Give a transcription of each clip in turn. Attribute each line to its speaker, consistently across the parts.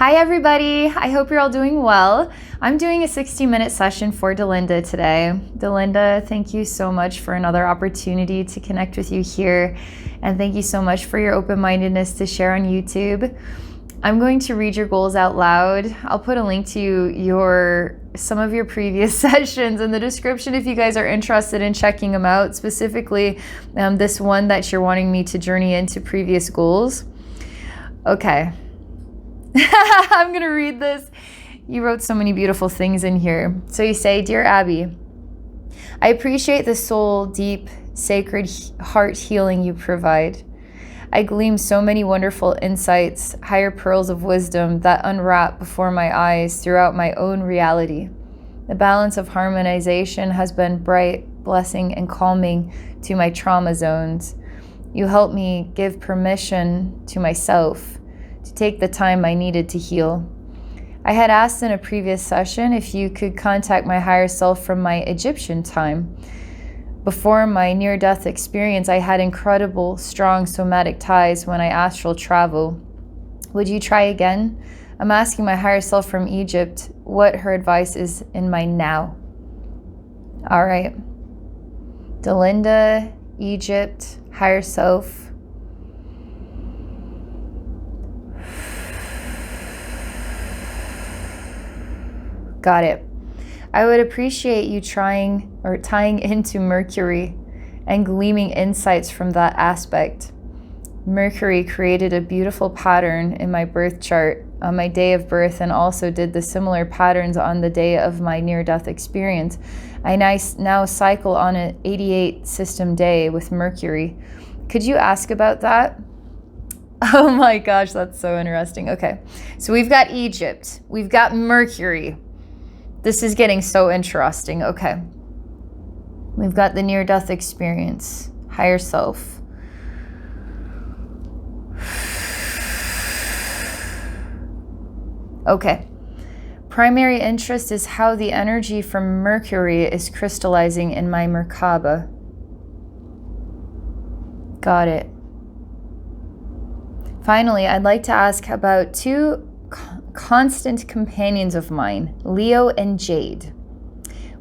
Speaker 1: Hi everybody, I hope you're all doing well. I'm doing a 60-minute session for Delinda today. Delinda, thank you so much for another opportunity to connect with you here. And thank you so much for your open-mindedness to share on YouTube. I'm going to read your goals out loud. I'll put a link to some of your previous sessions in the description if you guys are interested in checking them out, specifically this one that you're wanting me to journey into previous goals. Okay. I'm gonna read this. You wrote so many beautiful things in here. So you say, Dear Abby, I appreciate the soul deep, sacred heart healing you provide. I glean so many wonderful insights, higher pearls of wisdom that unwrap before my eyes throughout my own reality. The balance of harmonization has been bright, blessing, and calming to my trauma zones. You help me give permission to myself to take the time I needed to heal. I had asked in a previous session if you could contact my higher self from my Egyptian time. Before my near-death experience, I had incredible, strong somatic ties when I astral travel. Would you try again? I'm asking my higher self from Egypt what her advice is in my now. All right. Delinda, Egypt, higher self. Got it. I would appreciate you tying into Mercury and gleaming insights from that aspect. Mercury created a beautiful pattern in my birth chart on my day of birth and also did the similar patterns on the day of my near-death experience. I now cycle on an 88 system day with Mercury. Could you ask about that? Oh my gosh, that's so interesting. Okay, so we've got Egypt, we've got Mercury. This is getting so interesting. Okay. We've got the near-death experience, higher self. Okay. Primary interest is how the energy from Mercury is crystallizing in my Merkaba. Got it. Finally, I'd like to ask about two constant companions of mine, Leo and Jade.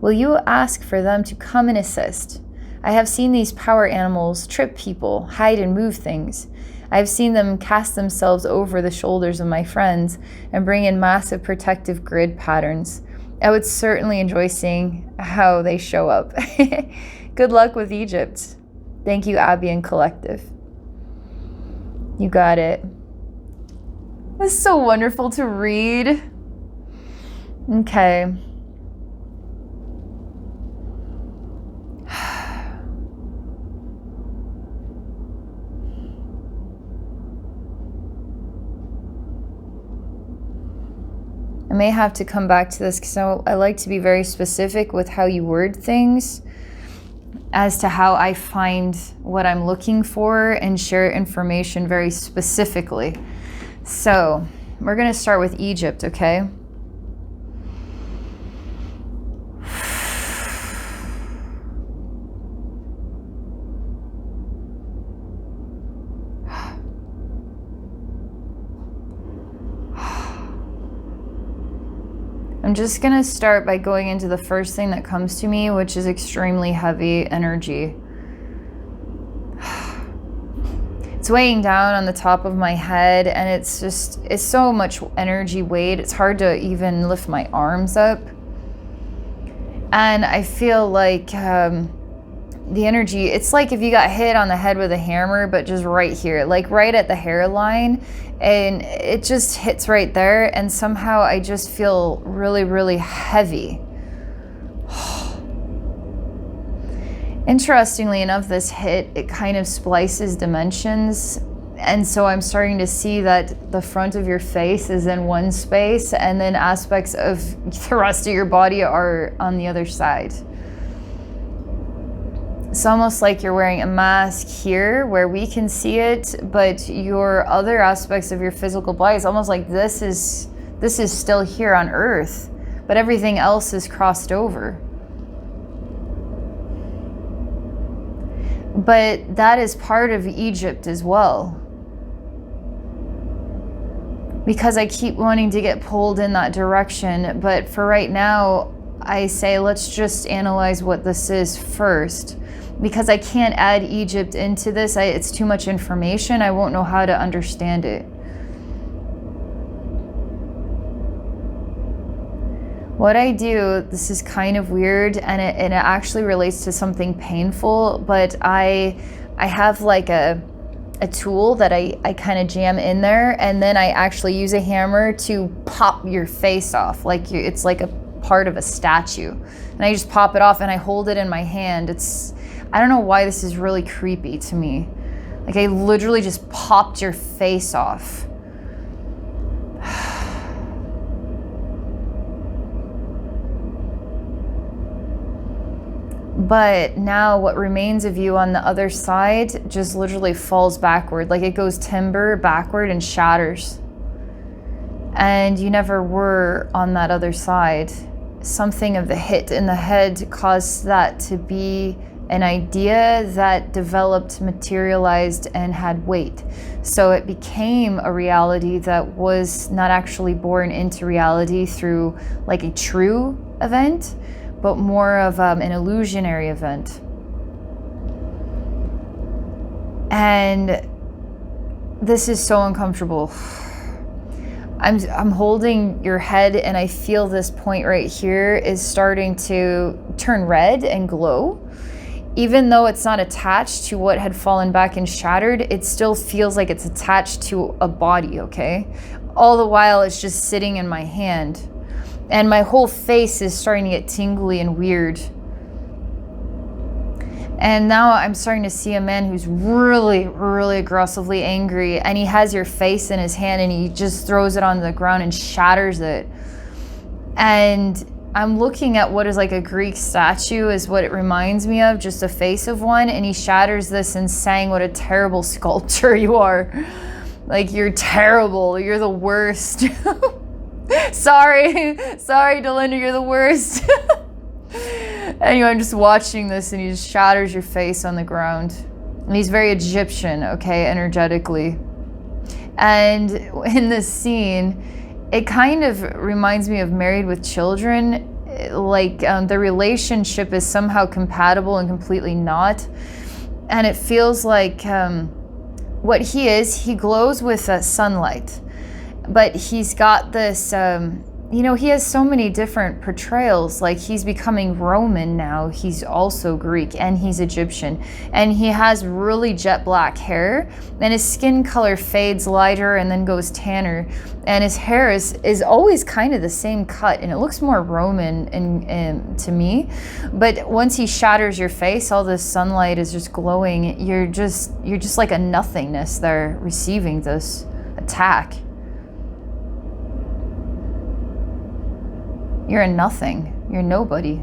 Speaker 1: Will you ask for them to come and assist? I have seen these power animals trip people, hide and move things. I have seen them cast themselves over the shoulders of my friends and bring in massive protective grid patterns. I would certainly enjoy seeing how they show up. Good luck with Egypt. Thank you, Abby and Collective. You got it. This is so wonderful to read. Okay. I may have to come back to this because I like to be very specific with how you word things as to how I find what I'm looking for and share information very specifically. So, we're going to start with Egypt, okay? I'm just going to start by going into the first thing that comes to me, which is extremely heavy energy. It's weighing down on the top of my head, and it's so much energy weight. It's hard to even lift my arms up. And I feel like the energy, it's like if you got hit on the head with a hammer, but just right here, like right at the hairline, and it just hits right there, and somehow I just feel really, really heavy. Interestingly enough, this hit, it kind of splices dimensions. And so I'm starting to see that the front of your face is in one space and then aspects of the rest of your body are on the other side. It's almost like you're wearing a mask here where we can see it, but your other aspects of your physical body is almost like this is still here on Earth, but everything else is crossed over. But that is part of Egypt as well. because I keep wanting to get pulled in that direction. But for right now, I say let's just analyze what this is first, because I can't add Egypt into this. It's too much information. I won't know how to understand it. What I do, this is kind of weird, and it actually relates to something painful, but I have like a tool that I kind of jam in there, and then I actually use a hammer to pop your face off. Like it's like a part of a statue. And I just pop it off and I hold it in my hand. I don't know why this is really creepy to me. Like I literally just popped your face off. But now what remains of you on the other side just literally falls backward. Like it goes timber backward and shatters. And you never were on that other side. Something of the hit in the head caused that to be an idea that developed, materialized, and had weight. So it became a reality that was not actually born into reality through like a true event, but more of an illusionary event. And this is so uncomfortable. I'm holding your head, and I feel this point right here is starting to turn red and glow. Even though it's not attached to what had fallen back and shattered, it still feels like it's attached to a body, okay? All the while it's just sitting in my hand. And my whole face is starting to get tingly and weird. And now I'm starting to see a man who's really, really aggressively angry, and he has your face in his hand and he just throws it on the ground and shatters it. And I'm looking at what is like a Greek statue is what it reminds me of, just a face of one, and he shatters this and saying what a terrible sculptor you are. Like, you're terrible, you're the worst. Sorry, Delinda, you're the worst. Anyway, I'm just watching this and he just shatters your face on the ground. And he's very Egyptian, okay, energetically. And in this scene, it kind of reminds me of Married with Children. Like the relationship is somehow compatible and completely not. And it feels like what he is, he glows with sunlight. But he's got this, he has so many different portrayals. Like he's becoming Roman now. He's also Greek and he's Egyptian. And he has really jet black hair. And his skin color fades lighter and then goes tanner. And his hair is always kind of the same cut. And it looks more Roman to me. But once he shatters your face, all this sunlight is just glowing. You're just like a nothingness there receiving this attack. You're a nothing. You're nobody.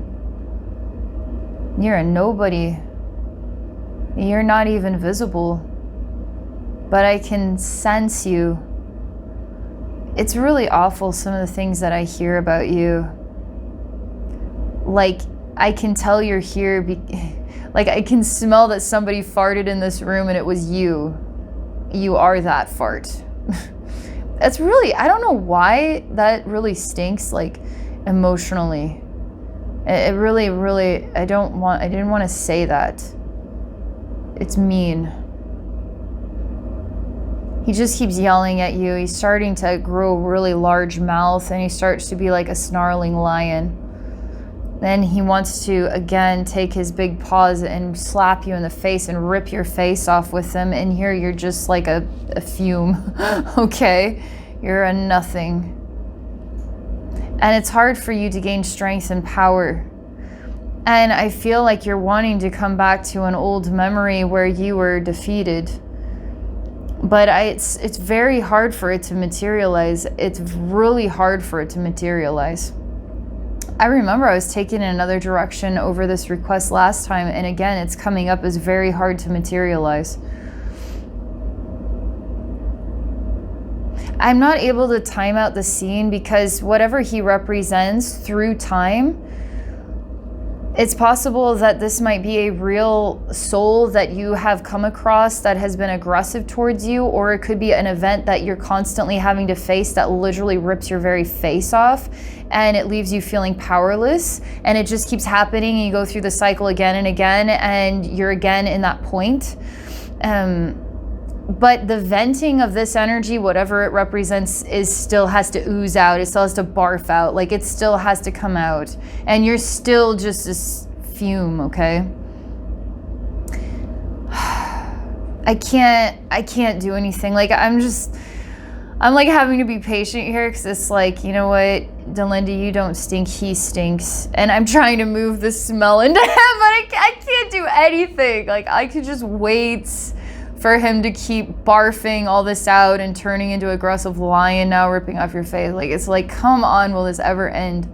Speaker 1: You're a nobody. You're not even visible. But I can sense you. It's really awful, some of the things that I hear about you. Like, I can tell you're here. Like, I can smell that somebody farted in this room and it was you. You are that fart. That's really, I don't know why that really stinks, like, emotionally. It really, really, I didn't want to say that. It's mean. He just keeps yelling at you. He's starting to grow a really large mouth and he starts to be like a snarling lion. Then he wants to, again, take his big paws and slap you in the face and rip your face off with them. And here you're just like a fume, okay? You're a nothing. And it's hard for you to gain strength and power. And I feel like you're wanting to come back to an old memory where you were defeated. But it's very hard for it to materialize. It's really hard for it to materialize. I remember I was taken in another direction over this request last time, and again, it's coming up as very hard to materialize. I'm not able to time out the scene because whatever he represents through time, It's possible that this might be a real soul that you have come across that has been aggressive towards you, or it could be an event that you're constantly having to face that literally rips your very face off and it leaves you feeling powerless, and it just keeps happening and you go through the cycle again and again and you're again in that point. But the venting of this energy, whatever it represents, is still has to ooze out. It still has to barf out. Like, it still has to come out. And you're still just this fume, okay? I can't do anything. Like, I'm like having to be patient here, because it's like, you know what, Delinda, you don't stink, he stinks. And I'm trying to move the smell into him, but I can't do anything. Like, I could just wait for him to keep barfing all this out and turning into aggressive lion now, ripping off your face. Like, it's like, come on, will this ever end?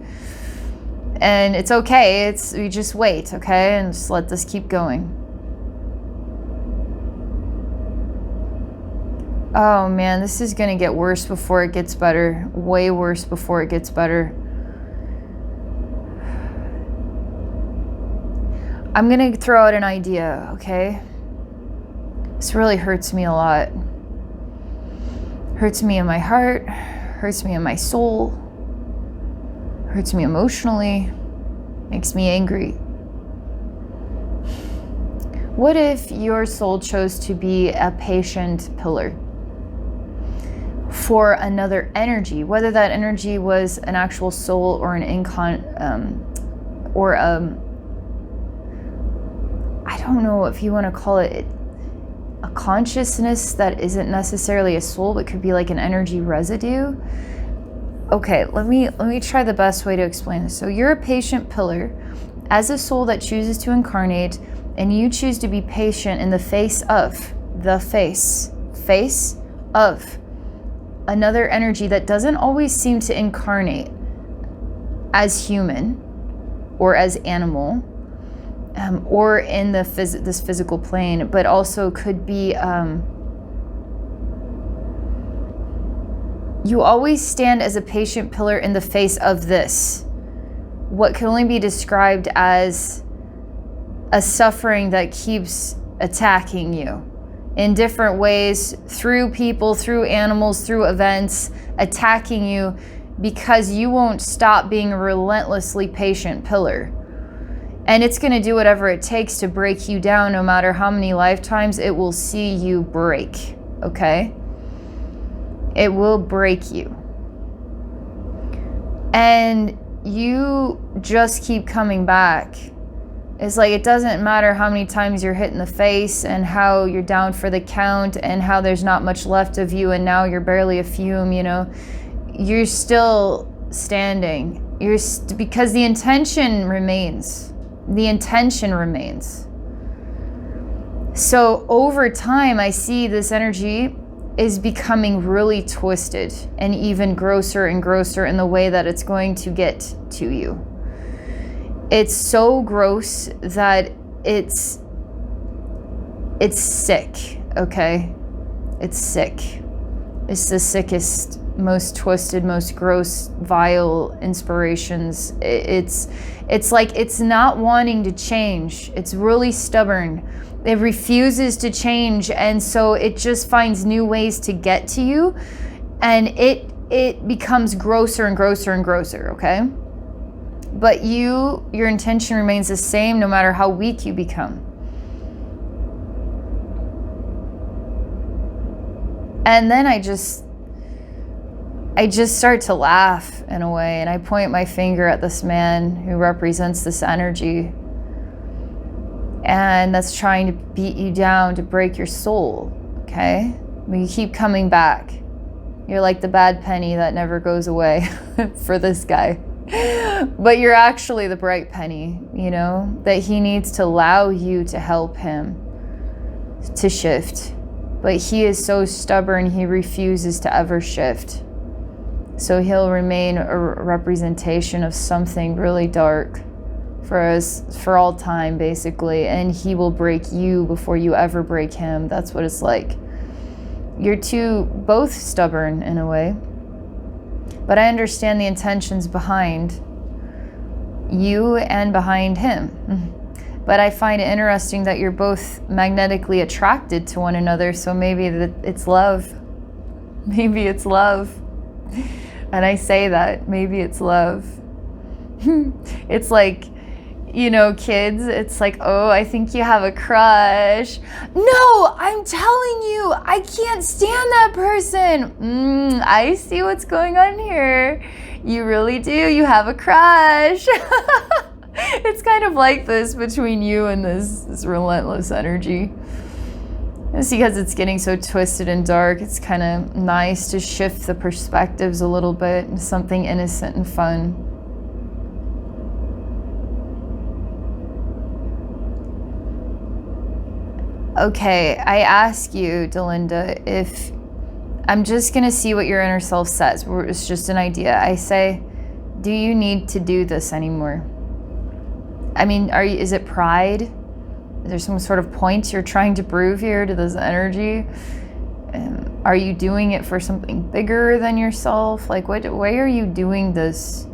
Speaker 1: And it's okay. We just wait, okay? And just let this keep going. Oh man, this is gonna get worse before it gets better. Way worse before it gets better. I'm gonna throw out an idea, okay? This really hurts me a lot. Hurts me in my heart, hurts me in my soul, hurts me emotionally, makes me angry. What if your soul chose to be a patient pillar for another energy, whether that energy was an actual soul or I don't know if you want to call it a consciousness that isn't necessarily a soul, but could be like an energy residue. Okay, let me try the best way to explain this. So you're a patient pillar as a soul that chooses to incarnate, and you choose to be patient in the face of another energy that doesn't always seem to incarnate as human or as animal, or in this physical plane, but also could be, you always stand as a patient pillar in the face of this, what can only be described as a suffering that keeps attacking you in different ways, through people, through animals, through events, attacking you because you won't stop being a relentlessly patient pillar. And it's going to do whatever it takes to break you down, no matter how many lifetimes it will see you break, okay? It will break you. And you just keep coming back. It's like, it doesn't matter how many times you're hit in the face and how you're down for the count and how there's not much left of you and now you're barely a fume, you know? You're still standing. Because the intention remains. The intention remains. So over time, I see this energy is becoming really twisted and even grosser and grosser in the way that it's going to get to you. It's so gross that it's sick, okay? It's sick. It's the sickest, most twisted, most gross, vile inspirations. It's like it's not wanting to change. It's really stubborn. It refuses to change, and so it just finds new ways to get to you, and it becomes grosser and grosser and grosser, okay? But your intention remains the same no matter how weak you become. And then I just start to laugh in a way, and I point my finger at this man who represents this energy, and that's trying to beat you down, to break your soul, okay? But you keep coming back. You're like the bad penny that never goes away for this guy. But you're actually the bright penny, you know, that he needs to allow you to help him to shift. But he is so stubborn, he refuses to ever shift. So he'll remain a representation of something really dark for all time, basically. And he will break you before you ever break him. That's what it's like. You're both stubborn in a way. But I understand the intentions behind. you and behind him. But I find it interesting that you're both magnetically attracted to one another, so maybe it's love. Maybe it's love. And I say that, maybe it's love. It's like, you know, kids, it's like, oh, I think you have a crush. No, I'm telling you, I can't stand that person. I see what's going on here. You really do. You have a crush. It's kind of like this between you and this relentless energy. It's because it's getting so twisted and dark. It's kind of nice to shift the perspectives a little bit into something innocent and fun. Okay, I ask you, Delinda, if I'm just gonna see what your inner self says. It's just an idea. I say, do you need to do this anymore? I mean, is it pride? Is there some sort of point you're trying to prove here to this energy? Are you doing it for something bigger than yourself? Like, why are you doing this?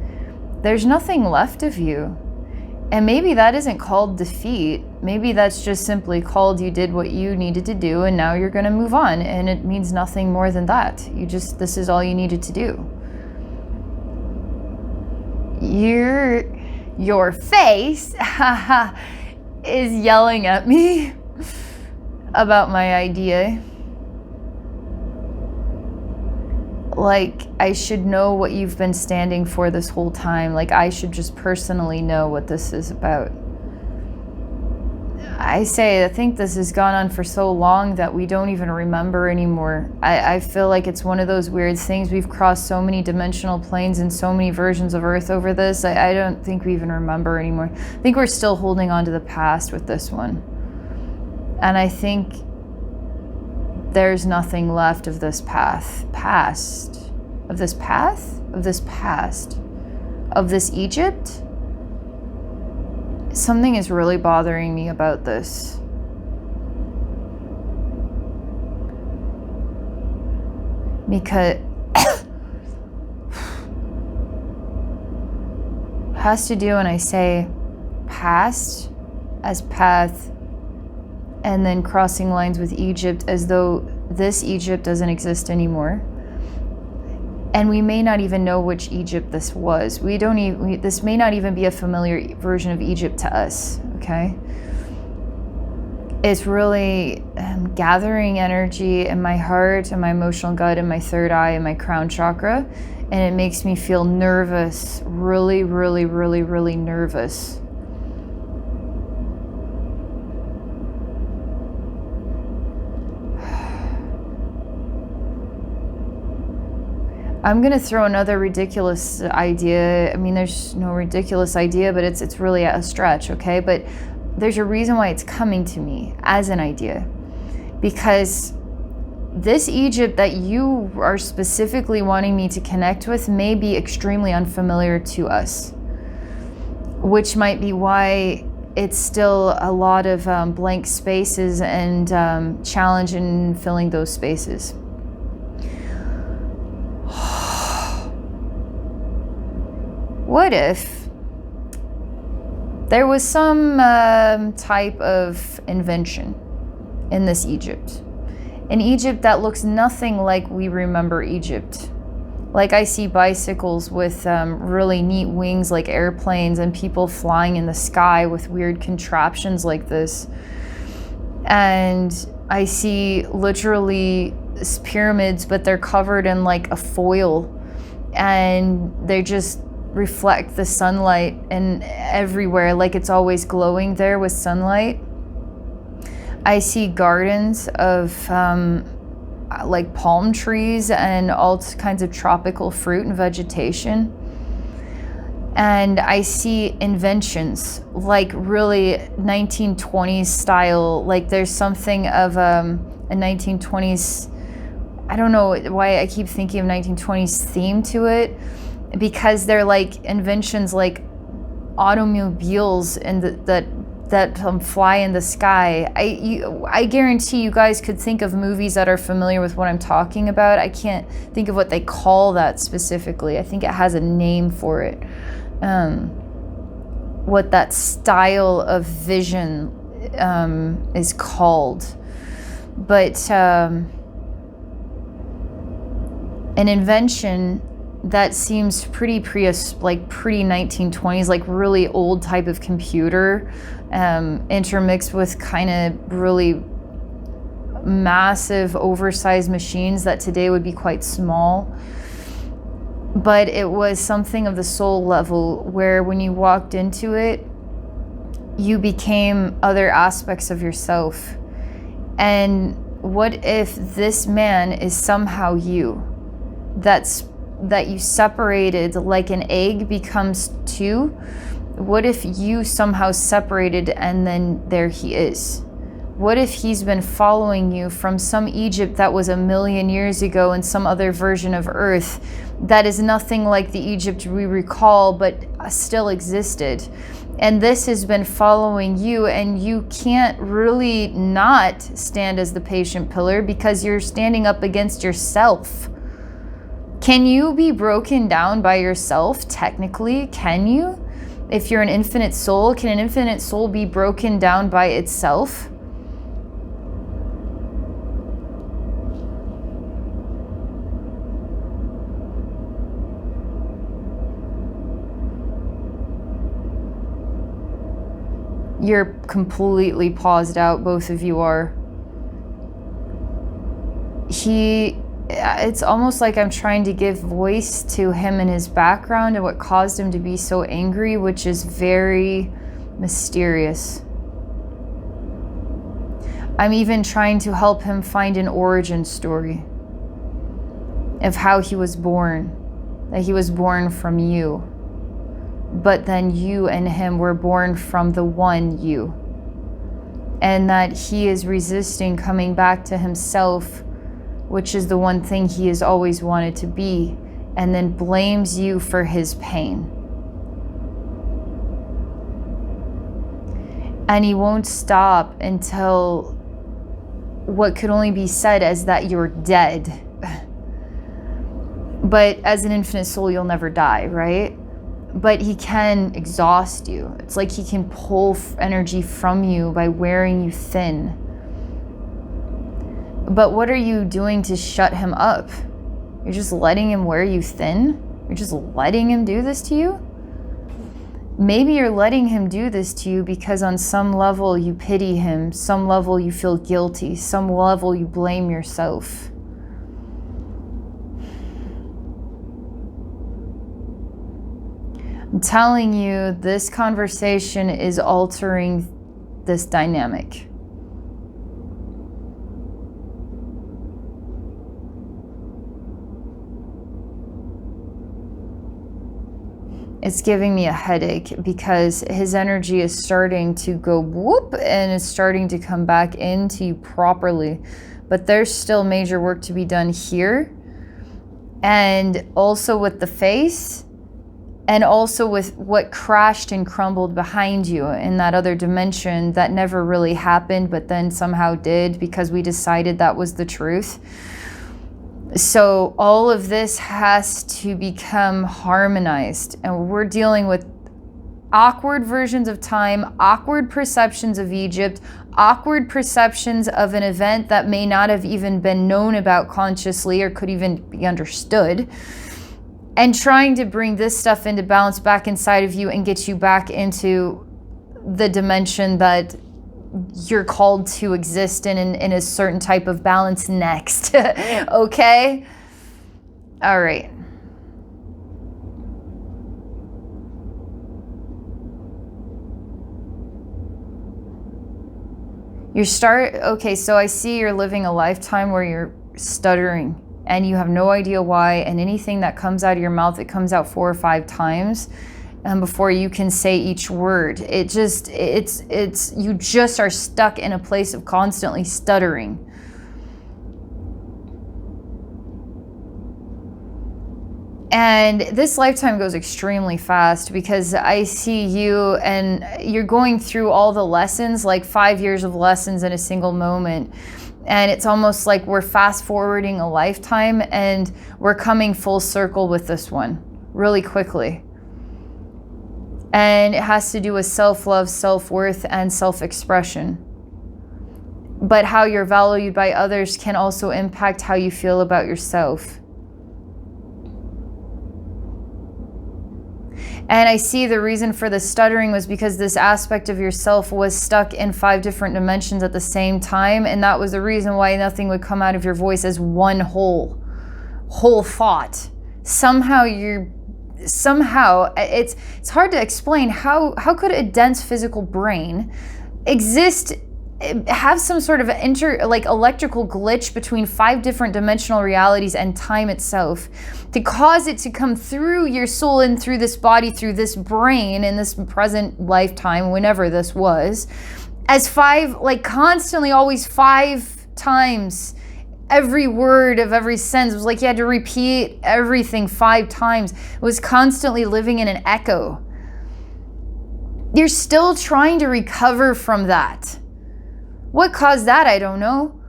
Speaker 1: There's nothing left of you. And maybe that isn't called defeat. Maybe that's just simply called you did what you needed to do and now you're gonna move on, and it means nothing more than that. This is all you needed to do. Your face is yelling at me about my idea. Like, I should know what you've been standing for this whole time. Like, I should just personally know what this is about. I think this has gone on for so long that we don't even remember anymore. I feel like it's one of those weird things. We've crossed so many dimensional planes and so many versions of Earth over this. I don't think we even remember anymore. I think we're still holding on to the past with this one. And I think there's nothing left of this of this Egypt. Something is really bothering me about this. Because has to do when I say past as path and then crossing lines with Egypt as though this Egypt doesn't exist anymore. And we may not even know which Egypt this was. This may not even be a familiar version of Egypt to us, okay? It's really gathering energy in my heart and my emotional gut and my third eye and my crown chakra. And it makes me feel nervous, really, really, really, really nervous. I'm gonna throw another ridiculous idea. I mean, there's no ridiculous idea, but it's really a stretch, okay? But there's a reason why it's coming to me as an idea. Because this Egypt that you are specifically wanting me to connect with may be extremely unfamiliar to us, which might be why it's still a lot of blank spaces and challenge in filling those spaces. What if there was some type of invention in this Egypt? An Egypt that looks nothing like we remember Egypt. Like, I see bicycles with really neat wings like airplanes and people flying in the sky with weird contraptions like this. And I see literally pyramids, but they're covered in like a foil and they just reflect the sunlight and everywhere, like it's always glowing there with sunlight. I see gardens of like palm trees and all kinds of tropical fruit and vegetation. And I see inventions, like really 1920s style, like there's something of a 1920s, I don't know why I keep thinking of 1920s theme to it, because they're like inventions like automobiles and that fly in the sky. I guarantee you guys could think of movies that are familiar with what I'm talking about. I can't think of what they call that specifically. I think it has a name for it. what that style of vision is called. But an invention that seems pretty like pre 1920s, like really old type of computer, intermixed with kind of really massive oversized machines that today would be quite small. But it was something of the soul level where when you walked into it, you became other aspects of yourself. And what if this man is somehow you? That you separated, like an egg becomes two. What if you somehow separated and then there he is? What if he's been following you from some Egypt that was 1,000,000 years ago in some other version of Earth that is nothing like the Egypt we recall but still existed? And this has been following you, and you can't really not stand as the patient pillar because you're standing up against yourself. Can you be broken down by yourself? Technically, can you? If you're an infinite soul, can an infinite soul be broken down by itself? You're completely paused out, both of you are. It's almost like I'm trying to give voice to him and his background and what caused him to be so angry, which is very mysterious. I'm even trying to help him find an origin story of how he was born, that he was born from you. But then you and him were born from the one you. And that he is resisting coming back to himself, which is the one thing he has always wanted to be, and then blames you for his pain. And he won't stop until what could only be said as that you're dead. But as an infinite soul, you'll never die, right? But he can exhaust you. It's like he can pull energy from you by wearing you thin. But what are you doing to shut him up? You're just letting him wear you thin? You're just letting him do this to you? Maybe you're letting him do this to you because on some level you pity him, some level you feel guilty, some level you blame yourself. I'm telling you, this conversation is altering this dynamic. It's giving me a headache because his energy is starting to go whoop and it's starting to come back into you properly. But there's still major work to be done here. And also with the face. And also with what crashed and crumbled behind you in that other dimension that never really happened, but then somehow did because we decided that was the truth. So all of this has to become harmonized. And we're dealing with awkward versions of time, awkward perceptions of Egypt, awkward perceptions of an event that may not have even been known about consciously or could even be understood. And trying to bring this stuff into balance back inside of you and get you back into the dimension that you're called to exist in a certain type of balance next. Okay? All right. Okay, so I see you're living a lifetime where you're stuttering. And you have no idea why, and anything that comes out of your mouth, it comes out 4 or 5 times before you can say each word. You just are stuck in a place of constantly stuttering. And this lifetime goes extremely fast because I see you and you're going through all the lessons, like 5 years of lessons in a single moment. And it's almost like we're fast forwarding a lifetime and we're coming full circle with this one really quickly. And it has to do with self-love, self-worth, and self-expression. But how you're valued by others can also impact how you feel about yourself. And I see the reason for the stuttering was because this aspect of yourself was stuck in 5 different dimensions at the same time. And that was the reason why nothing would come out of your voice as one whole thought. Somehow it's hard to explain how could a dense physical brain exist, have some sort of electrical glitch between 5 different dimensional realities and time itself to cause it to come through your soul and through this body, through this brain in this present lifetime, whenever this was, as 5, constantly, always 5 times. Every word of every sentence was like you had to repeat everything 5 times. It was constantly living in an echo. You're still trying to recover from that. What caused that? I don't know.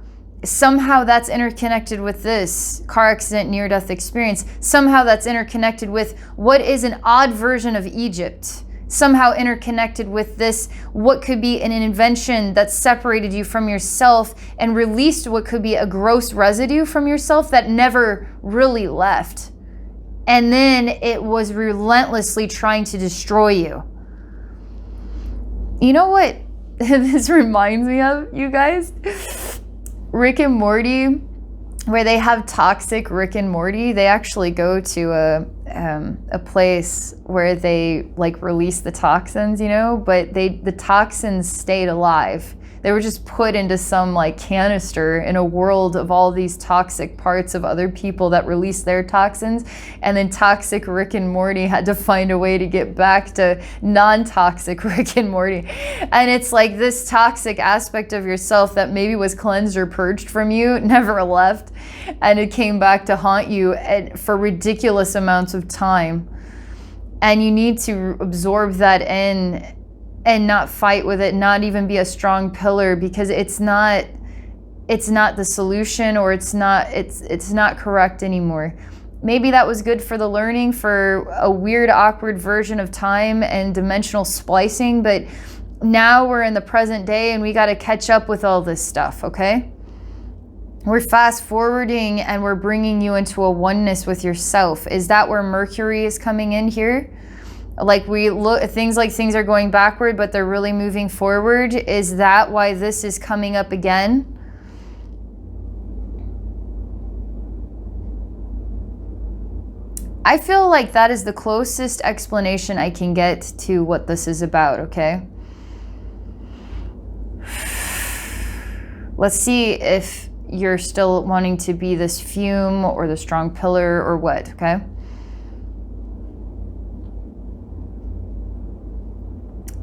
Speaker 1: Somehow that's interconnected with this car accident, near-death experience. Somehow that's interconnected with what is an odd version of Egypt. Somehow interconnected with this, what could be an invention that separated you from yourself and released what could be a gross residue from yourself that never really left. And then it was relentlessly trying to destroy you. You know what this reminds me of, you guys? Rick and Morty, where they have toxic Rick and Morty. They actually go to a place where they release the toxins, but the toxins stayed alive. They were just put into some canister in a world of all these toxic parts of other people that released their toxins. And then toxic Rick and Morty had to find a way to get back to non-toxic Rick and Morty. And it's this toxic aspect of yourself that maybe was cleansed or purged from you, never left. And it came back to haunt you for ridiculous amounts of time. And you need to absorb that in and not fight with it, not even be a strong pillar, because it's not the solution, or it's not correct anymore. Maybe that was good for the learning, for a weird, awkward version of time and dimensional splicing, but now we're in the present day and we got to catch up with all this stuff, okay? We're fast forwarding and we're bringing you into a oneness with yourself. Is that where Mercury is coming in here? We look at things things are going backward, but they're really moving forward. Is that why this is coming up again? I feel like that is the closest explanation I can get to what this is about, okay? Let's see if you're still wanting to be this fume or the strong pillar or what, okay?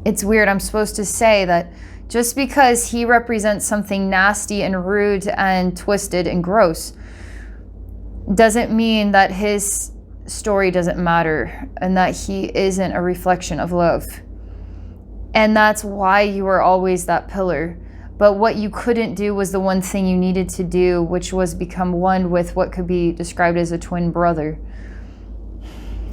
Speaker 1: It's weird, I'm supposed to say that just because he represents something nasty and rude and twisted and gross doesn't mean that his story doesn't matter and that he isn't a reflection of love. And that's why you were always that pillar. But what you couldn't do was the one thing you needed to do, which was become one with what could be described as a twin brother.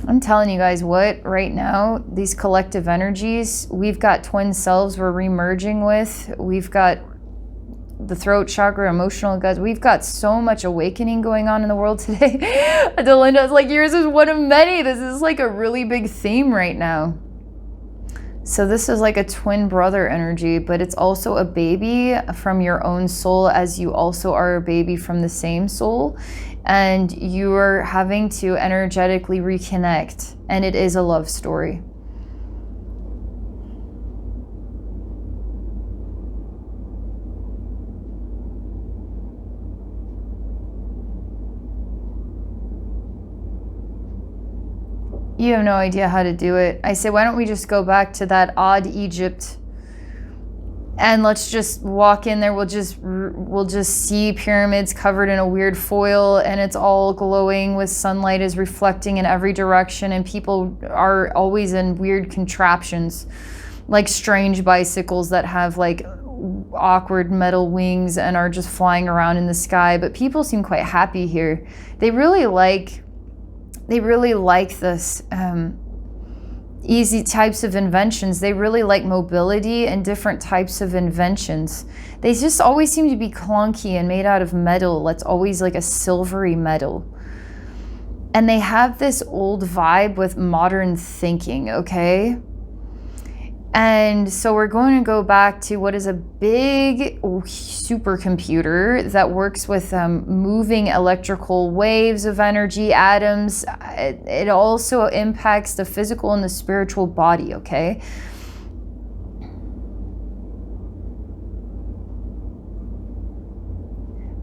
Speaker 1: I'm telling you guys what, right now, these collective energies, we've got twin selves we're remerging with. We've got the throat chakra, emotional guts. We've got so much awakening going on in the world today. Delinda's yours is one of many. This is a really big theme right now. So this is a twin brother energy, but it's also a baby from your own soul, as you also are a baby from the same soul. And you are having to energetically reconnect, and it is a love story. You have no idea how to do it. I say, why don't we just go back to that odd Egypt and let's just walk in there. We'll just see pyramids covered in a weird foil, and it's all glowing with sunlight is reflecting in every direction, and people are always in weird contraptions, like strange bicycles that have awkward metal wings and are just flying around in the sky. But people seem quite happy here. They really like this easy types of inventions. They really like mobility and different types of inventions. They just always seem to be clunky and made out of metal. That's always like a silvery metal. And they have this old vibe with modern thinking, okay? And so we're going to go back to what is a big supercomputer that works with moving electrical waves of energy, atoms. It also impacts the physical and the spiritual body, okay?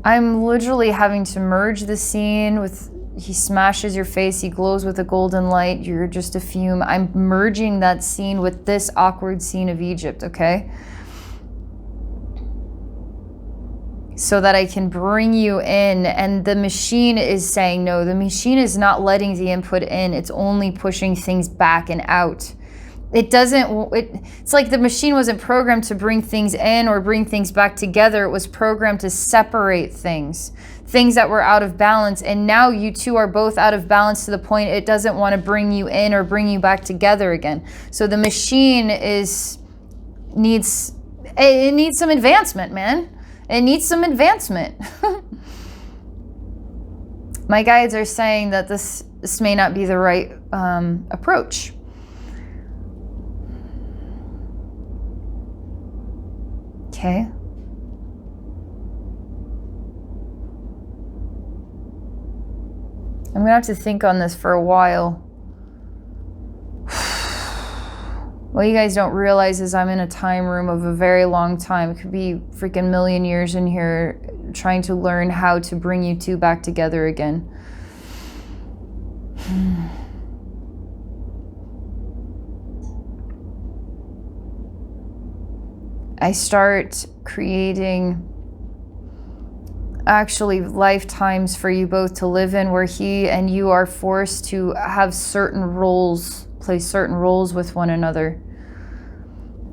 Speaker 1: I'm literally having to merge the scene with, he smashes your face, he glows with a golden light, you're just a fume. I'm merging that scene with this awkward scene of Egypt, okay? So that I can bring you in, and the machine is saying no. The machine is not letting the input in, it's only pushing things back and out. It's like the machine wasn't programmed to bring things in or bring things back together. It was programmed to separate things that were out of balance. And now you two are both out of balance to the point it doesn't want to bring you in or bring you back together again. So the machine needs some advancement, man. It needs some advancement. My guides are saying that this may not be the right approach. Okay. I'm gonna have to think on this for a while. What you guys don't realize is I'm in a time room of a very long time. It could be freaking million years in here trying to learn how to bring you two back together again. I start creating actually lifetimes for you both to live in, where he and you are forced to have certain roles, play certain roles with one another.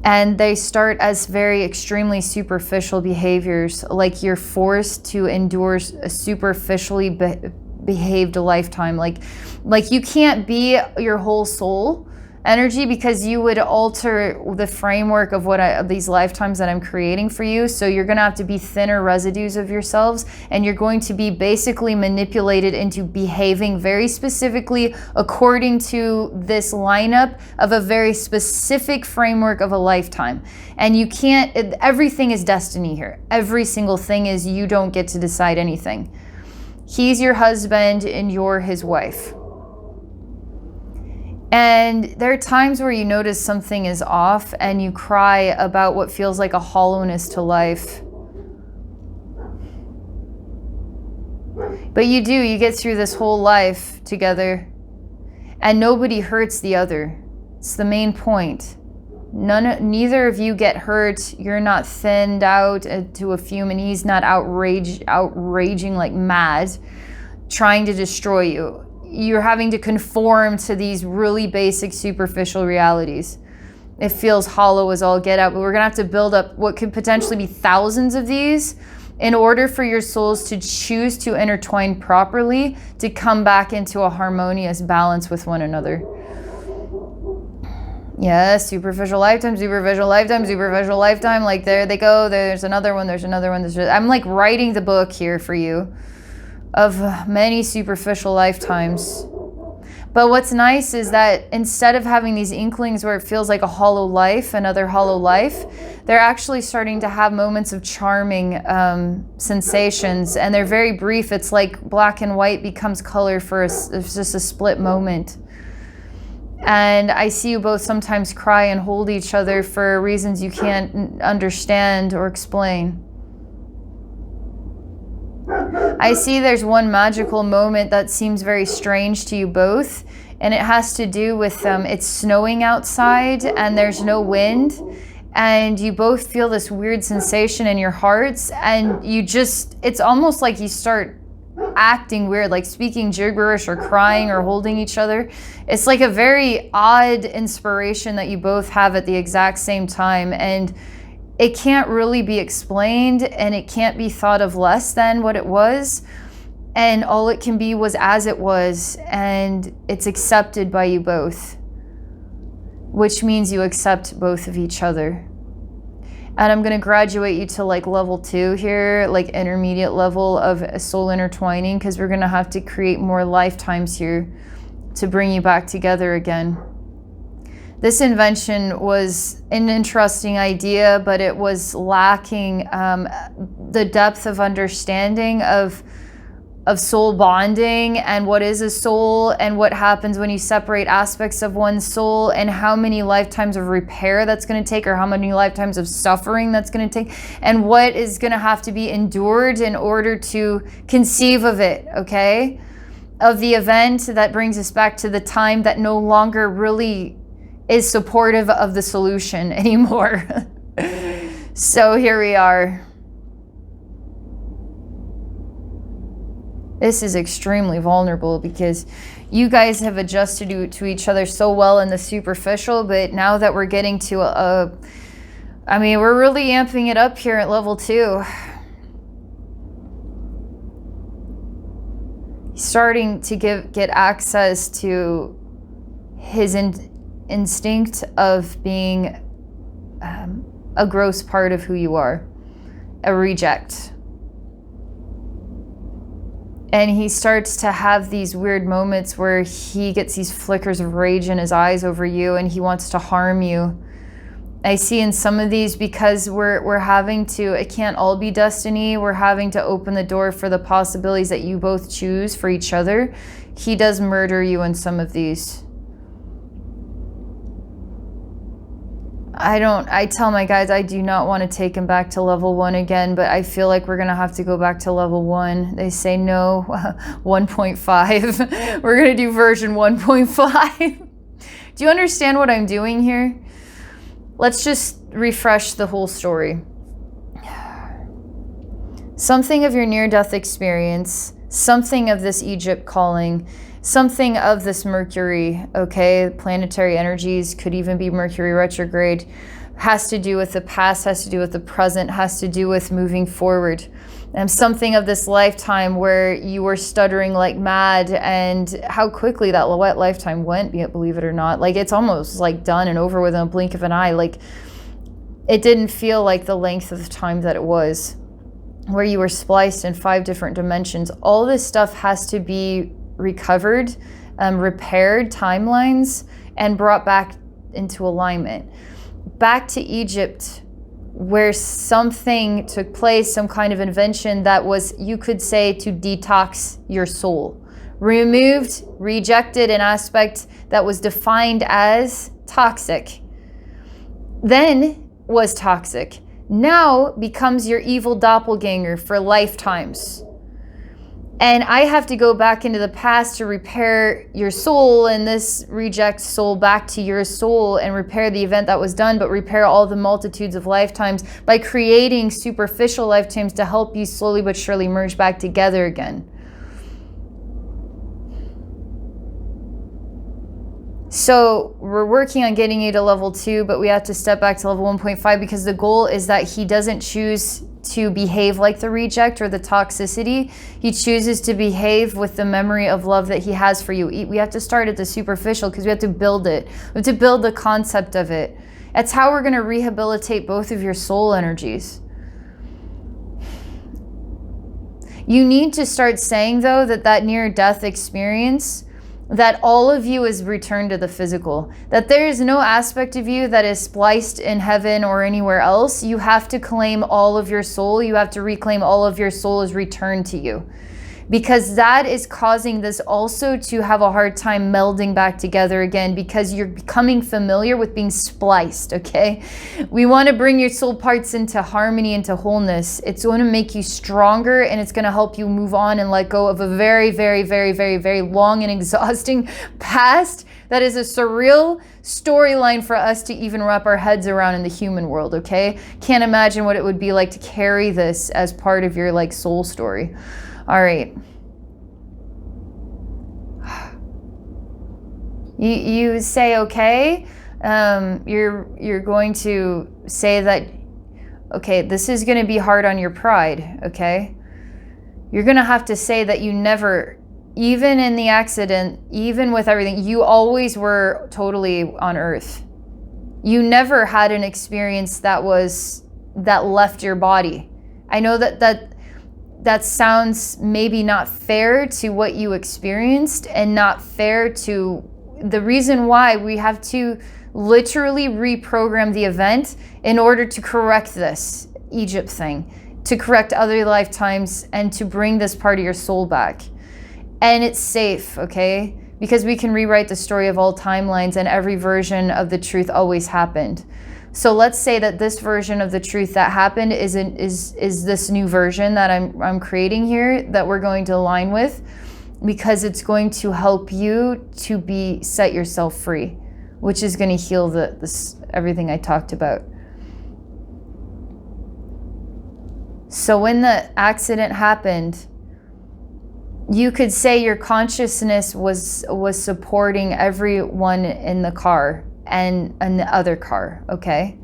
Speaker 1: And they start as very extremely superficial behaviors, like you're forced to endure a superficially behaved lifetime. Like you can't be your whole soul energy, because you would alter the framework of these lifetimes that I'm creating for you. So you're going to have to be thinner residues of yourselves, and you're going to be basically manipulated into behaving very specifically according to this lineup of a very specific framework of a lifetime. And you can't, everything is destiny here. Every single thing is, you don't get to decide anything. He's your husband and you're his wife. And there are times where you notice something is off and you cry about what feels like a hollowness to life. But you get through this whole life together, and nobody hurts the other. It's the main point. Neither of you get hurt. You're not thinned out to a fume, and he's not outraging like mad, trying to destroy you. You're having to conform to these really basic superficial realities. It feels hollow as all get out, but we're gonna have to build up what could potentially be thousands of these in order for your souls to choose to intertwine properly, to come back into a harmonious balance with one another. Yes, superficial lifetime, superficial lifetime, superficial lifetime. Like there they go, there's another one, there's another one. I'm like writing the book here for you of many superficial lifetimes. But what's nice is that instead of having these inklings where it feels like a hollow life, another hollow life, they're actually starting to have moments of charming sensations, and they're very brief. It's like black and white becomes color for it's just a split moment. And I see you both sometimes cry and hold each other for reasons you can't understand or explain. I see there's one magical moment that seems very strange to you both, and it has to do with it's snowing outside and there's no wind, and you both feel this weird sensation in your hearts, and it's almost like you start acting weird, like speaking gibberish or crying or holding each other. It's like a very odd inspiration that you both have at the exact same time, and it can't really be explained, and it can't be thought of less than what it was, and all it can be was as it was, and it's accepted by you both. which means you accept both of each other. And I'm going to graduate you to like level 2 here, like intermediate level of soul intertwining, because we're going to have to create more lifetimes here to bring you back together again. This invention was an interesting idea, but it was lacking the depth of understanding of soul bonding and what is a soul and what happens when you separate aspects of one's soul and how many lifetimes of repair that's going to take, or how many lifetimes of suffering that's going to take, and what is going to have to be endured in order to conceive of it, okay? Of the event that brings us back to the time that no longer really is supportive of the solution anymore. So here we are. This is extremely vulnerable because you guys have adjusted to each other so well in the superficial, but now that we're getting to I mean, we're really amping it up here at level 2. Starting to get access to his instinct of being a gross part of who you are, a reject. And he starts to have these weird moments where he gets these flickers of rage in his eyes over you, and he wants to harm you. I see in some of these, because we're having to, it can't all be destiny, we're having to open the door for the possibilities that you both choose for each other. He does murder you in some of these. I tell my guys I do not want to take him back to level 1 again, but I feel like we're going to have to go back to level 1. They say no, 1.5. We're going to do version 1.5. Do you understand what I'm doing here? Let's just refresh the whole story. Something of your near-death experience, something of this Egypt calling, something of this Mercury, okay, planetary energies, could even be Mercury retrograde, has to do with the past, has to do with the present, has to do with moving forward. And something of this lifetime where you were stuttering like mad, and how quickly that lifetime went, believe it or not. Like, it's almost like done and over with in a blink of an eye. Like, it didn't feel like the length of time that it was, where you were spliced in 5 different dimensions. All this stuff has to be recovered, repaired, timelines, and brought back into alignment. Back to Egypt, where something took place, some kind of invention that was, you could say, to detox your soul. Removed, rejected an aspect that was defined as toxic. Then was toxic. Now becomes your evil doppelganger for lifetimes. And I have to go back into the past to repair your soul, and this reject soul back to your soul, and repair the event that was done, but repair all the multitudes of lifetimes by creating superficial lifetimes to help you slowly but surely merge back together again. So we're working on getting you to level 2, but we have to step back to level 1.5, because the goal is that he doesn't choose to behave like the reject or the toxicity. He chooses to behave with the memory of love that he has for you. We have to start at the superficial, because we have to build it. We have to build the concept of it. That's how we're going to rehabilitate both of your soul energies. You need to start saying, though, that near-death experience, that all of you is returned to the physical, that there is no aspect of you that is spliced in heaven or anywhere else. You have to claim all of your soul. You have to reclaim all of your soul is returned to you, because that is causing this also to have a hard time melding back together again, because you're becoming familiar with being spliced, okay? We want to bring your soul parts into harmony, into wholeness. It's going to make you stronger, and it's going to help you move on and let go of a very, very, very, very, very long and exhausting past that is a surreal storyline for us to even wrap our heads around in the human world, okay? Can't imagine what it would be like to carry this as part of your like soul story. All right. You say, okay, you're going to say that, okay, this is going to be hard on your pride, okay? You're going to have to say that you never, even in the accident, even with everything, you always were totally on earth. You never had an experience that left your body. I know that sounds maybe not fair to what you experienced, and not fair to the reason why we have to literally reprogram the event in order to correct this Egypt thing, to correct other lifetimes, and to bring this part of your soul back. And it's safe, okay? Because we can rewrite the story of all timelines, and every version of the truth always happened. So let's say that this version of the truth that happened is this new version that I'm creating here, that we're going to align with, because it's going to help you to set yourself free, which is going to heal this everything I talked about. So when the accident happened, you could say your consciousness was supporting everyone in the car and the other car, okay?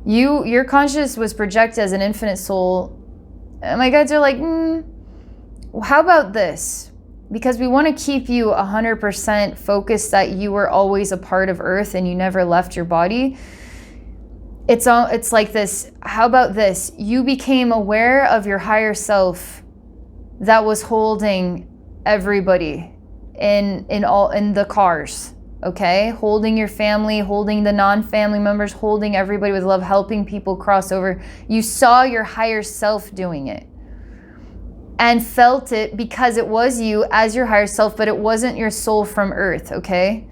Speaker 1: Your consciousness was projected as an infinite soul. And my guides are like, how about this? Because we want to keep you 100% focused that you were always a part of Earth and you never left your body. It's like this. How about this? You became aware of your higher self that was holding everybody in the cars, okay? Holding your family, holding the non-family members, holding everybody with love, helping people cross over. You saw your higher self doing it and felt it because it was you as your higher self, but it wasn't your soul from Earth, okay?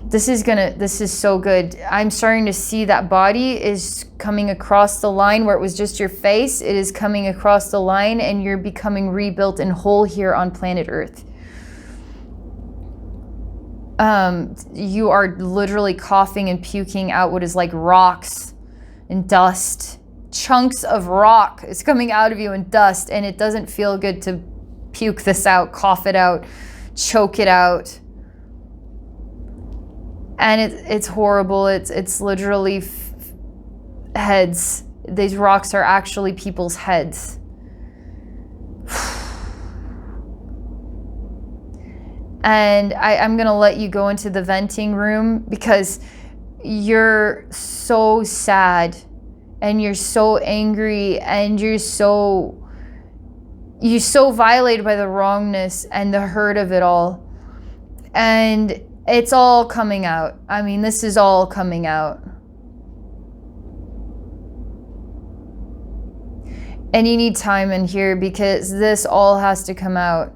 Speaker 1: This is so good. I'm starting to see that body is coming across the line where it was just your face. It is coming across the line and you're becoming rebuilt and whole here on planet Earth. You are literally coughing and puking out what is like rocks and dust. Chunks of rock is coming out of you in dust, and it doesn't feel good to puke this out, cough it out, choke it out. And it's horrible. It's literally heads. These rocks are actually people's heads. And I'm gonna let you go into the venting room because you're so sad and you're so angry and you're so violated by the wrongness and the hurt of it all. And it's all coming out. I mean, this is all coming out. And you need time in here because this all has to come out.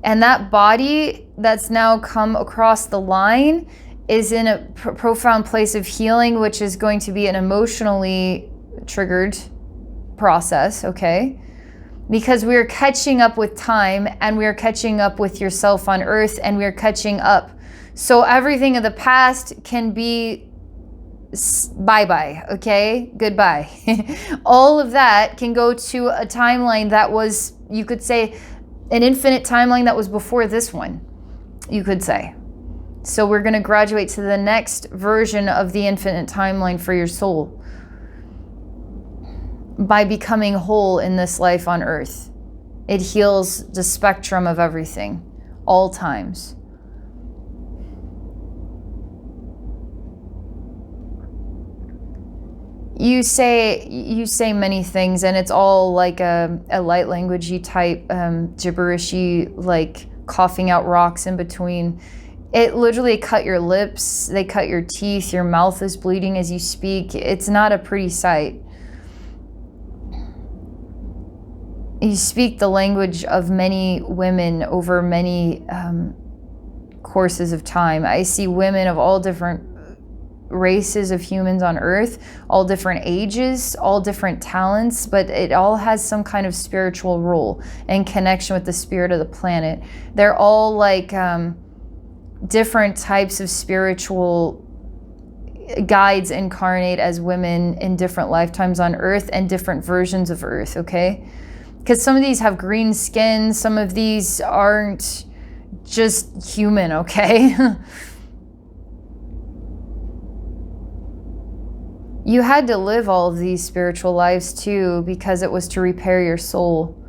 Speaker 1: And that body that's now come across the line is in a profound place of healing, which is going to be an emotionally triggered process, okay? Because we are catching up with time, and we are catching up with yourself on Earth, and we are catching up. So everything of the past can be bye-bye, okay? Goodbye. All of that can go to a timeline that was, you could say, an infinite timeline that was before this one, you could say. So we're going to graduate to the next version of the infinite timeline for your soul by becoming whole in this life on Earth. It heals the spectrum of everything, all times. You say many things, and it's all like a light languagey type, gibberishy, like coughing out rocks in between. It literally cut your lips, they cut your teeth, your mouth is bleeding as you speak. It's not a pretty sight. You speak the language of many women over many courses of time. I see women of all different races of humans on Earth, all different ages, all different talents, but it all has some kind of spiritual role and connection with the spirit of the planet. They're all like different types of spiritual guides incarnate as women in different lifetimes on Earth and different versions of Earth, okay? Because some of these have green skin, some of these aren't just human, okay? You had to live all of these spiritual lives too, because it was to repair your soul.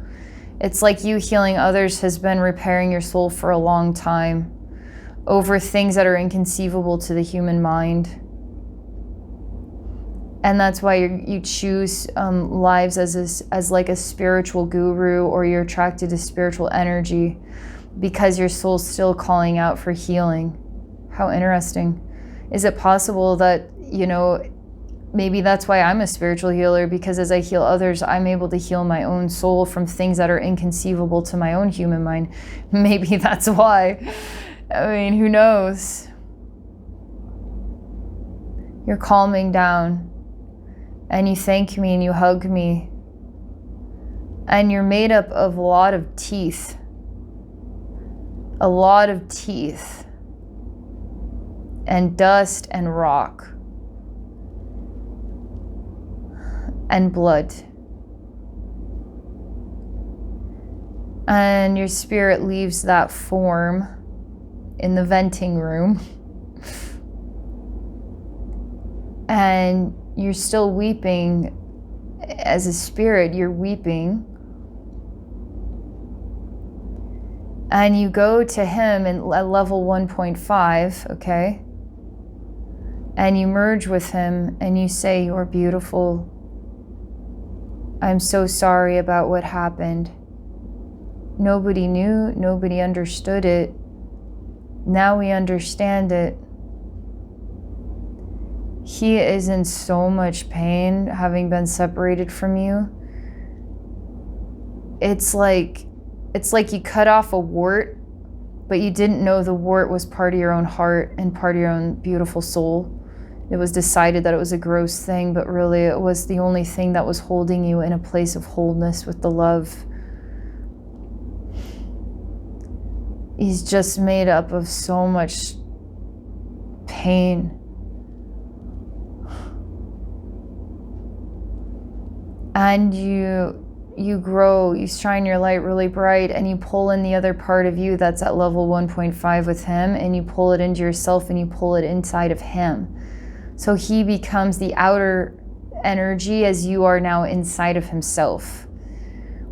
Speaker 1: It's like you healing others has been repairing your soul for a long time over things that are inconceivable to the human mind. And that's why you choose lives as like a spiritual guru, or you're attracted to spiritual energy because your soul's still calling out for healing. How interesting. Is it possible that, you know, maybe that's why I'm a spiritual healer, because as I heal others, I'm able to heal my own soul from things that are inconceivable to my own human mind. Maybe that's why. I mean, who knows? You're calming down, and you thank me and you hug me. And you're made up of a lot of teeth. A lot of teeth. And dust and rock. And blood. And your spirit leaves that form in the venting room. And you're still weeping. As a spirit, you're weeping. And you go to him at level 1.5, okay? And you merge with him and you say, "You're beautiful. I'm so sorry about what happened. Nobody knew, nobody understood it. Now we understand it. He is in so much pain having been separated from you. It's like you cut off a wart, but you didn't know the wart was part of your own heart and part of your own beautiful soul. It was decided that it was a gross thing, but really it was the only thing that was holding you in a place of wholeness with the love. He's just made up of so much pain. And you grow, you shine your light really bright, and you pull in the other part of you that's at level 1.5 with him, and you pull it into yourself and you pull it inside of him. So he becomes the outer energy as you are now inside of himself.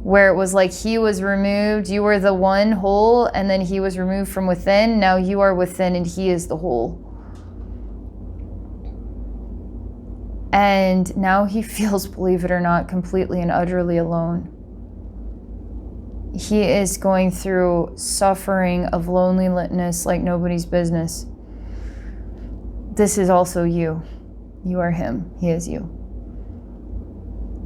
Speaker 1: Where it was like he was removed, you were the one whole, and then he was removed from within. Now you are within and he is the whole. And now he feels, believe it or not, completely and utterly alone. He is going through suffering of loneliness like nobody's business. This is also you. You are him. He is you.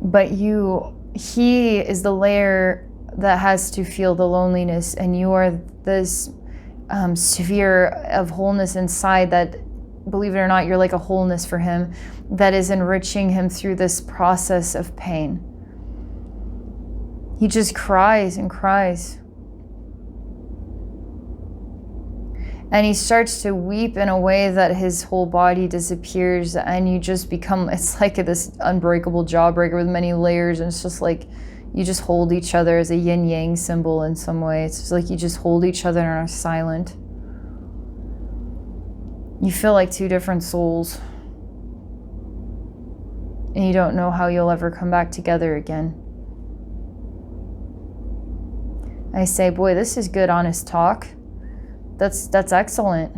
Speaker 1: But he is the layer that has to feel the loneliness, and you are this sphere of wholeness inside that, believe it or not, you're like a wholeness for him that is enriching him through this process of pain. He just cries and cries. And he starts to weep in a way that his whole body disappears, and you just become, it's like this unbreakable jawbreaker with many layers, and it's just like you just hold each other as a yin-yang symbol in some way. It's just like you just hold each other and are silent. You feel like two different souls. And you don't know how you'll ever come back together again. I say, boy, this is good, honest talk. That's excellent.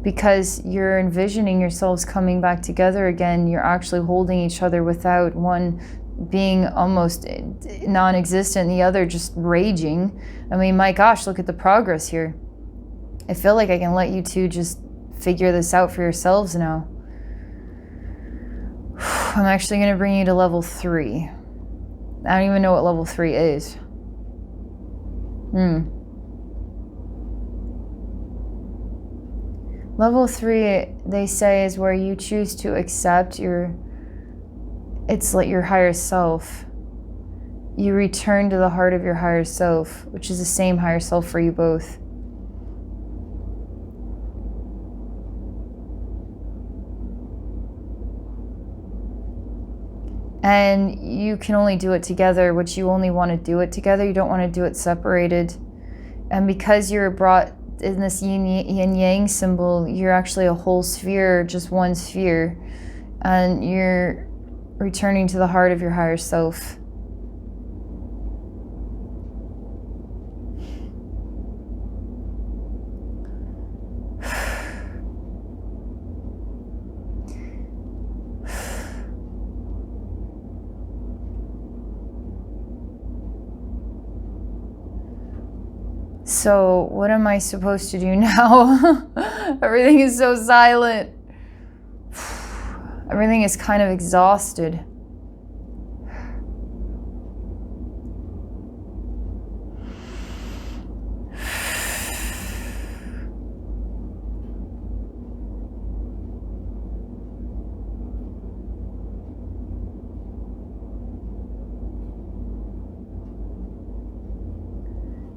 Speaker 1: Because you're envisioning yourselves coming back together again. You're actually holding each other without one being almost non-existent, the other just raging. I mean, my gosh, look at the progress here. I feel like I can let you two just figure this out for yourselves now. I'm actually going to bring you to level 3. I don't even know what level 3 is. Level 3, they say, is where you choose to accept it's like your higher self. You return to the heart of your higher self, which is the same higher self for you both. And you can only do it together, which you only want to do it together. You don't want to do it separated. And because you're brought in this yin-yang symbol, you're actually a whole sphere, just one sphere. And you're returning to the heart of your higher self. So what am I supposed to do now? Everything is so silent. Everything is kind of exhausted.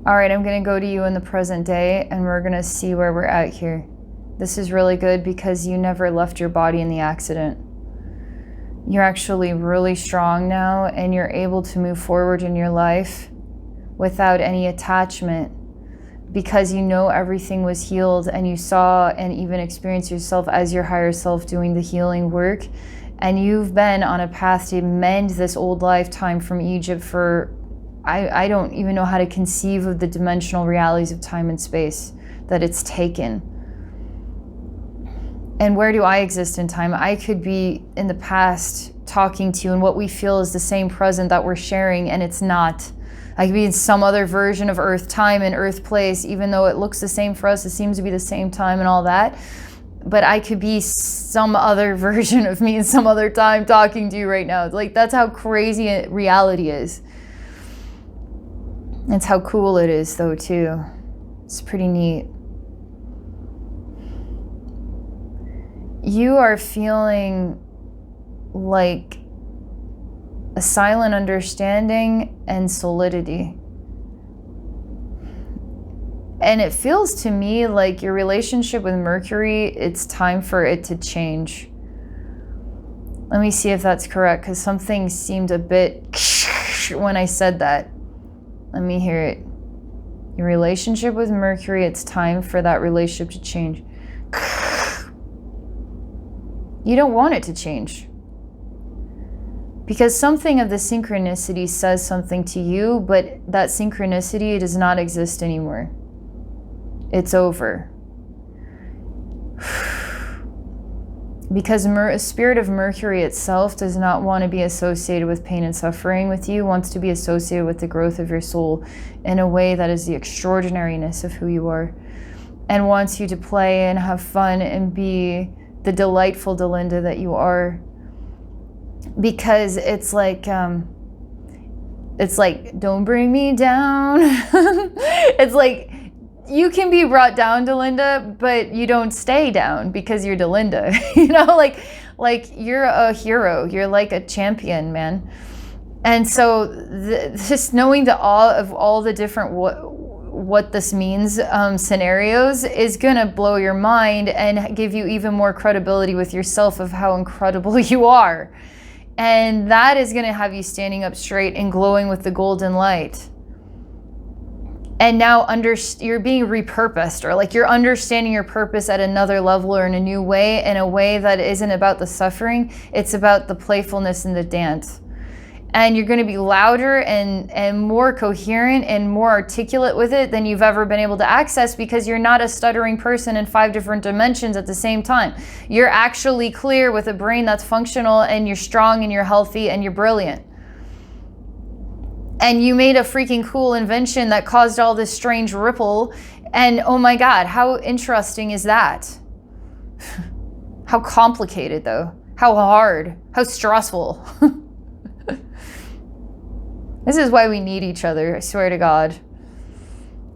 Speaker 1: All right, I'm gonna go to you in the present day and we're gonna see where we're at here. This is really good because you never left your body in the accident. You're actually really strong now and you're able to move forward in your life without any attachment because you know everything was healed and you saw and even experienced yourself as your higher self doing the healing work. And you've been on a path to mend this old lifetime from Egypt for I don't even know how to conceive of the dimensional realities of time and space that it's taken. And where do I exist in time? I could be in the past talking to you and what we feel is the same present that we're sharing, and it's not. I could be in some other version of Earth time and Earth place, even though it looks the same for us, it seems to be the same time and all that. But I could be some other version of me in some other time talking to you right now. Like, that's how crazy reality is. It's how cool it is, though, too. It's pretty neat. You are feeling like a silent understanding and solidity. And it feels to me like your relationship with Mercury, it's time for it to change. Let me see if that's correct, because something seemed a bit when I said that. Let me hear it. Your relationship with Mercury, it's time for that relationship to change. You don't want it to change. Because something of the synchronicity says something to you, but that synchronicity does not exist anymore. It's over. Because a spirit of Mercury itself does not want to be associated with pain and suffering with you, wants to be associated with the growth of your soul in a way that is the extraordinariness of who you are, and wants you to play and have fun and be the delightful Delinda that you are. Because it's like, don't bring me down. It's like, you can be brought down, Delinda, but you don't stay down because you're Delinda. You know, like you're a hero. You're like a champion, man. And so just knowing the awe of all the different what this means scenarios is gonna blow your mind and give you even more credibility with yourself of how incredible you are. And that is gonna have you standing up straight and glowing with the golden light. And now you're being repurposed, or like you're understanding your purpose at another level or in a new way, in a way that isn't about the suffering, it's about the playfulness and the dance. And you're going to be louder and more coherent and more articulate with it than you've ever been able to access, because you're not a stuttering person in 5 different dimensions at the same time. You're actually clear with a brain that's functional, and you're strong and you're healthy and you're brilliant. And you made a freaking cool invention that caused all this strange ripple. And oh my God, how interesting is that? How complicated though. How hard. How stressful. This is why we need each other, I swear to God.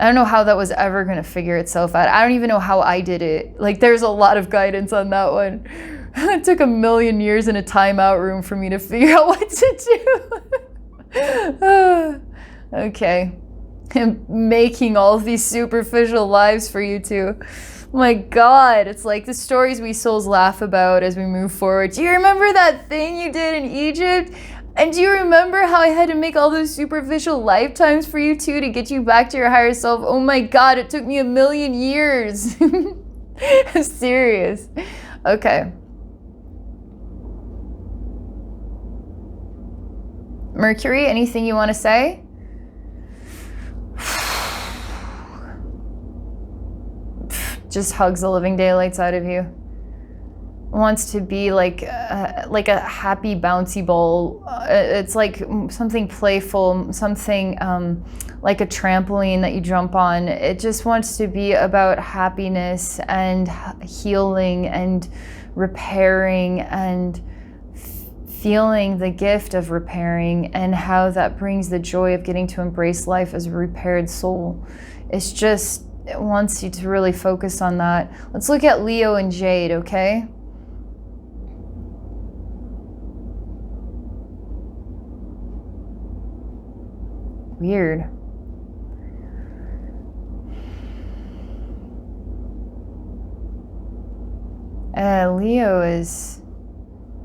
Speaker 1: I don't know how that was ever going to figure itself out. I don't even know how I did it. Like, there's a lot of guidance on that one. It took 1,000,000 years in a timeout room for me to figure out what to do. Okay. I'm making all of these superficial lives for you two. My God, it's like the stories we souls laugh about as we move forward. Do you remember that thing you did in Egypt? And do you remember how I had to make all those superficial lifetimes for you two to get you back to your higher self? Oh my God, it took me 1,000,000 years. I'm serious. Okay. Mercury, anything you want to say? Just hugs the living daylights out of you. wants to be like a happy bouncy ball. It's like something playful, something like a trampoline that you jump on. It just wants to be about happiness and healing and repairing and feeling the gift of repairing and how that brings the joy of getting to embrace life as a repaired soul. It's just, it wants you to really focus on that. Let's look at Leo and Jade, okay? Weird. Leo is,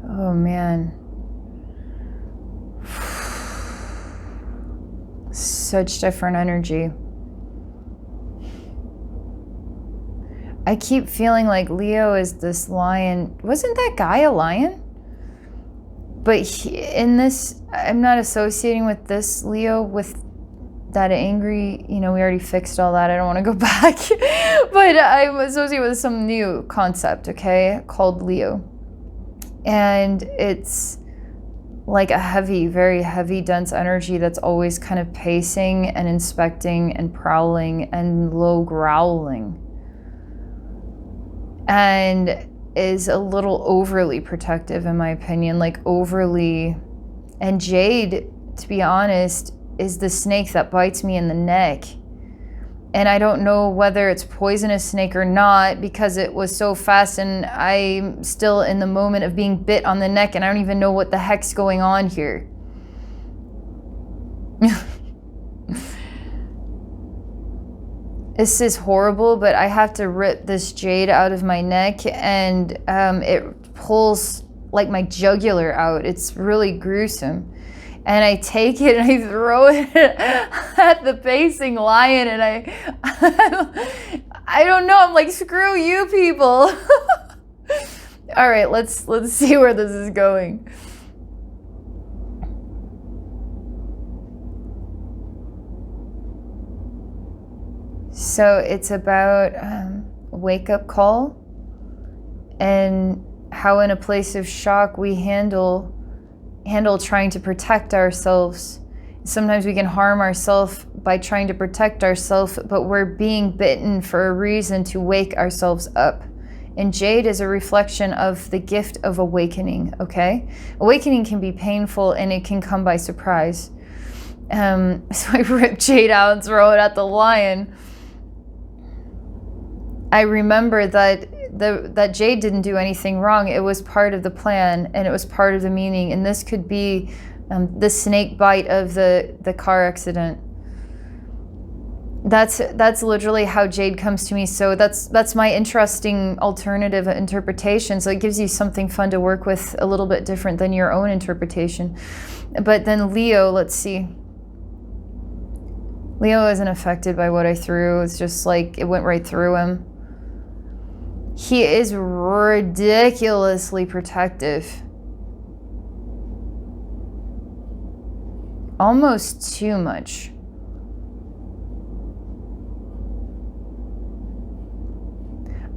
Speaker 1: oh man. Such different energy. I keep feeling like Leo is this lion. Wasn't that guy a lion? But in this, I'm not associating with this Leo with that angry, you know, we already fixed all that. I don't want to go back. But I'm associated with some new concept, okay, called Leo. And it's like a heavy, very heavy, dense energy that's always kind of pacing and inspecting and prowling and low growling. And is a little overly protective, in my opinion, like overly. And Jade, to be honest, is the snake that bites me in the neck. And I don't know whether it's poisonous snake or not because it was so fast and I'm still in the moment of being bit on the neck and I don't even know what the heck's going on here. This is horrible, but I have to rip this jade out of my neck and it pulls like my jugular out. It's really gruesome. And I take it and I throw it at the pacing lion and I don't know, I'm like, screw you people. All right, let's see where this is going. So it's about a wake-up call and how in a place of shock we handle trying to protect ourselves. Sometimes we can harm ourselves by trying to protect ourselves, but we're being bitten for a reason to wake ourselves up. And Jade is a reflection of the gift of awakening, okay? Awakening can be painful and it can come by surprise. So I rip Jade out and throw it at the lion. I remember that that Jade didn't do anything wrong. It was part of the plan and it was part of the meaning. And this could be the snake bite of the car accident. That's literally how Jade comes to me. So that's my interesting alternative interpretation. So it gives you something fun to work with, a little bit different than your own interpretation. But then Leo, let's see. Leo isn't affected by what I threw. It's just like it went right through him. He is ridiculously protective. Almost too much.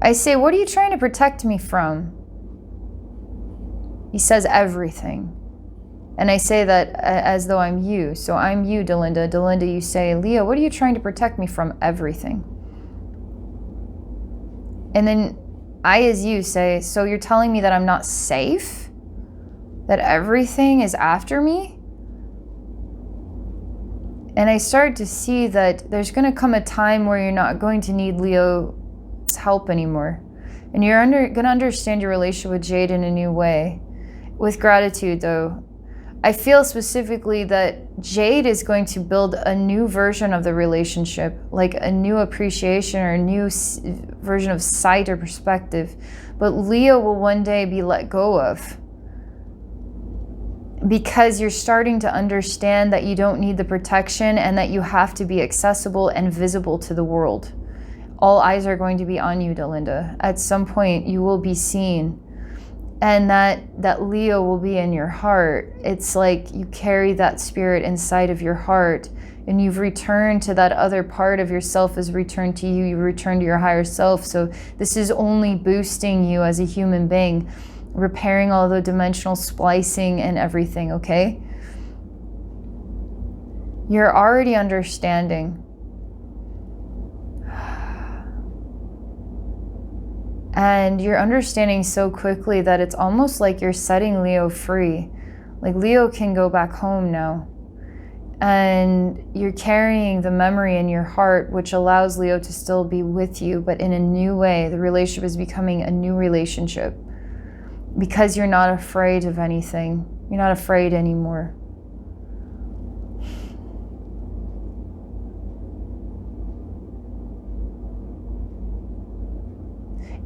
Speaker 1: I say, what are you trying to protect me from? He says everything. And I say that as though I'm you. So I'm you, Delinda. Delinda, you say, Leo, what are you trying to protect me from? Everything. And then I, as you, say, so you're telling me that I'm not safe? That everything is after me? And I start to see that there's going to come a time where you're not going to need Leo's help anymore. And you're going to understand your relationship with Jade in a new way. With gratitude, though. I feel specifically that Jade is going to build a new version of the relationship, like a new appreciation or a new version of sight or perspective. But Leo will one day be let go of. Because you're starting to understand that you don't need the protection and that you have to be accessible and visible to the world. All eyes are going to be on you, Delinda. At some point, you will be seen. And that Leo will be in your heart. It's like you carry that spirit inside of your heart. and you've returned to that other part of yourself has returned to you. You return to your higher self. So this is only boosting you as a human being, repairing all the dimensional splicing and everything, okay? You're already understanding. And you're understanding so quickly that it's almost like you're setting Leo free. Like Leo can go back home now. And you're carrying the memory in your heart, which allows Leo to still be with you, but in a new way. The relationship is becoming a new relationship because you're not afraid of anything. You're not afraid anymore.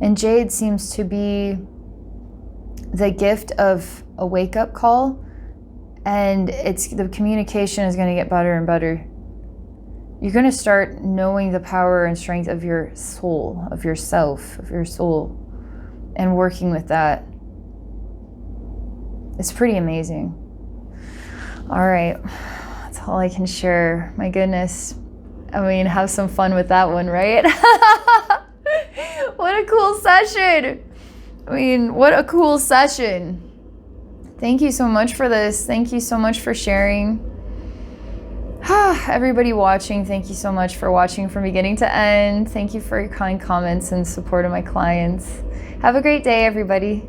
Speaker 1: And Jade seems to be the gift of a wake-up call, and the communication is going to get better and better. You're going to start knowing the power and strength of your soul, of yourself, of your soul, and working with that. It's pretty amazing. All right, that's all I can share. My goodness. I mean, have some fun with that one, right? What a cool session. I mean, what a cool session. Thank you so much for this. Thank you so much for sharing. Everybody watching, thank you so much for watching from beginning to end. Thank you for your kind comments and support of my clients. Have a great day, everybody.